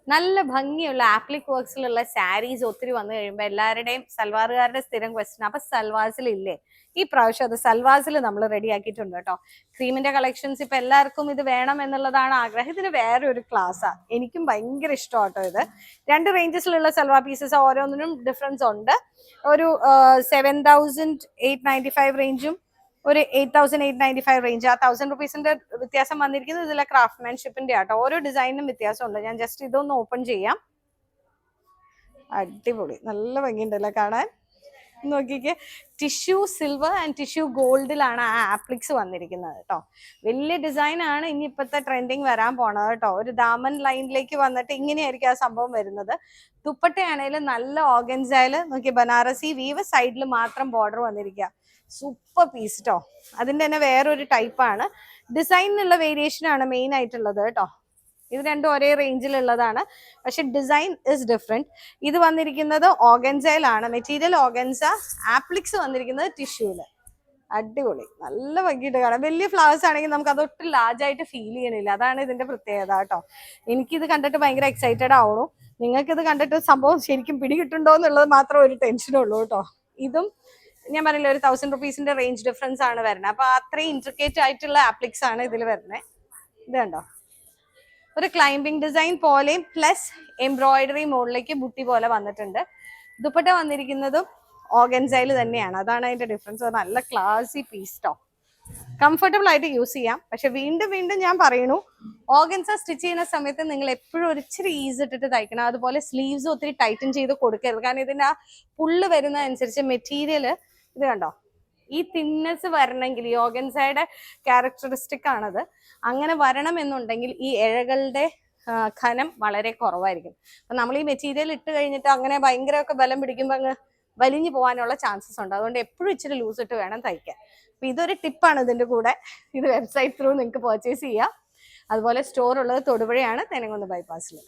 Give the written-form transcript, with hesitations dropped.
നല്ല ഭംഗിയുള്ള ആപ്ലിക് വർക്ക്സിലുള്ള സാരീസ് ഒത്തിരി വന്നു കഴിയുമ്പോൾ എല്ലാവരുടെയും സൽവാറുകാരുടെ സ്ഥിരം ക്വസ്റ്റ്യൻ, അപ്പൊ സൽവാസിലില്ലേ? ഈ പ്രാവശ്യം അത് സൽവാസിൽ നമ്മൾ റെഡി ആക്കിയിട്ടുണ്ട് കേട്ടോ. ക്രീമിന്റെ കളക്ഷൻസ് ഇപ്പൊ എല്ലാവർക്കും ഇത് വേണം എന്നുള്ളതാണ് ആഗ്രഹം. ഇതിന് വേറെ ഒരു ക്ലാസ്സാ, എനിക്കും ഭയങ്കര ഇഷ്ടമാട്ടോ ഇത്. 2 റേഞ്ചസിലുള്ള സൽവാർ പീസസ്, ഓരോന്നിനും ഡിഫറൻസ് ഉണ്ട്. ഒരു 7,895 റേഞ്ചും ഒരു 8,895 റേഞ്ച്. ആ 1,000 റുപ്പീസിന്റെ വ്യത്യാസം വന്നിരിക്കുന്നത് ഇതിലെ ക്രാഫ്റ്റ്മാൻഷിപ്പിന്റെ ആട്ടോ. ഓരോ ഡിസൈനും വ്യത്യാസമുണ്ട്. ഞാൻ ജസ്റ്റ് ഇതൊന്ന് ഓപ്പൺ ചെയ്യാം. അടിപൊളി, നല്ല ഭംഗിയുണ്ടല്ലോ കാണാൻ. നോക്കിക്കേ, ടിഷ്യൂ സിൽവർ ആൻഡ് ടിഷ്യൂ ഗോൾഡിലാണ് ആ ആപ്ലിക്സ് വന്നിരിക്കുന്നത് കേട്ടോ. വലിയ ഡിസൈൻ ആണ് ഇനി ഇപ്പോഴത്തെ ട്രെൻഡിങ് വരാൻ പോണത് കേട്ടോ. ഒരു ദാമൻ ലൈനിലേക്ക് വന്നിട്ട് ഇങ്ങനെയായിരിക്കും ആ സംഭവം വരുന്നത്. ദുപ്പട്ടയാണേലും നല്ല ഓർഗൻസയില് നോക്കി, ബനാറസി വീവ്, സൈഡിൽ മാത്രം ബോർഡർ വന്നിരിക്കുക. സൂപ്പർ പീസ് കേട്ടോ. അതിന്റെ തന്നെ വേറൊരു ടൈപ്പാണ്. ഡിസൈനിലുള്ള വേരിയേഷൻ ആണ് മെയിൻ ആയിട്ടുള്ളത് കേട്ടോ. ഇത് രണ്ടും ഒരേ റേഞ്ചിലുള്ളതാണ്, പക്ഷെ ഡിസൈൻ ഇസ് ഡിഫറെന്റ്. ഇത് വന്നിരിക്കുന്നത് ഓർഗൻസയിലാണ്, മെറ്റീരിയൽ ഓർഗൻസ, ആപ്ലിക്സ് വന്നിരിക്കുന്നത് ടിഷ്യൂല്. അടിപൊളി, നല്ല ഭംഗിയിട്ട് കാണാം. വലിയ ഫ്ലവേഴ്സ് ആണെങ്കിൽ നമുക്ക് അതൊട്ടും ലാർജായിട്ട് ഫീൽ ചെയ്യണില്ല. അതാണ് ഇതിന്റെ പ്രത്യേകത കേട്ടോ. എനിക്കിത് കണ്ടിട്ട് ഭയങ്കര എക്സൈറ്റഡ് ആവണു. നിങ്ങൾക്കിത് കണ്ടിട്ട് സംഭവം ശരിക്കും പിടികിട്ടുണ്ടോ എന്നുള്ളത് മാത്രം ഒരു ടെൻഷനുള്ളൂ കേട്ടോ. ഇതും ഞാൻ പറഞ്ഞില്ല, ഒരു 1,000 റുപ്പീസിന്റെ റേഞ്ച് ഡിഫറൻസ് ആണ് വരുന്നത്. അപ്പൊ അത്രയും ഇൻട്രിക്കേറ്റ് ആയിട്ടുള്ള ആപ്ലിക്സ് ആണ് ഇതിൽ വരുന്നത്. ഇത് കണ്ടോ, ഒരു ക്ലൈംബിംഗ് ഡിസൈൻ പോലെയും പ്ലസ് എംബ്രോയിഡറി മുകളിലേക്ക് ബുട്ടി പോലെ വന്നിട്ടുണ്ട്. ദുപ്പട്ട വന്നിരിക്കുന്നതും ഓർഗൻസയിൽ തന്നെയാണ്. അതാണ് അതിന്റെ ഡിഫറൻസ്. നല്ല ക്ലാസി പീസ് ടോ, കംഫർട്ടബിൾ ആയിട്ട് യൂസ് ചെയ്യാം. പക്ഷെ വീണ്ടും വീണ്ടും ഞാൻ പറയുന്നു, ഓർഗൻസ സ്റ്റിച്ച് ചെയ്യുന്ന സമയത്ത് നിങ്ങൾ എപ്പോഴും ഒരു ഇച്ചിരി ഈസ് ഇട്ടിട്ട് തയ്ക്കണം. അതുപോലെ സ്ലീവ്സ് ഒത്തിരി ടൈറ്റൻ ചെയ്ത് കൊടുക്കരുത്. കാരണം ഇതിന്റെ ആ പുള്ള് വരുന്നതനുസരിച്ച് മെറ്റീരിയൽ, ഇത് കണ്ടോ, ഈ തിന്നസ് വരണമെങ്കിൽ, ഈ ഓർഗൻസയുടെ ക്യാരക്ടറിസ്റ്റിക് ആണത്. അങ്ങനെ വരണം എന്നുണ്ടെങ്കിൽ ഈ ഇഴകളുടെ ഘനം വളരെ കുറവായിരിക്കും. അപ്പൊ നമ്മൾ ഈ മെറ്റീരിയൽ ഇട്ട് കഴിഞ്ഞിട്ട് അങ്ങനെ ഭയങ്കരമൊക്കെ ബലം പിടിക്കുമ്പോൾ അങ്ങ് വലിഞ്ഞു പോകാനുള്ള ചാൻസസ് ഉണ്ട്. അതുകൊണ്ട് എപ്പോഴും ഇച്ചിരി ലൂസ് ഇട്ട് വേണം തയ്ക്കാൻ. അപ്പൊ ഇതൊരു ടിപ്പാണ് ഇതിന്റെ കൂടെ. ഇത് വെബ്സൈറ്റ് ത്രൂ നിങ്ങൾക്ക് പർച്ചേസ് ചെയ്യാം. അതുപോലെ സ്റ്റോർ ഉള്ളത് തൊടുപുഴയാണ്, തെനങ്കുന്ന് ബൈപ്പാസിൽ.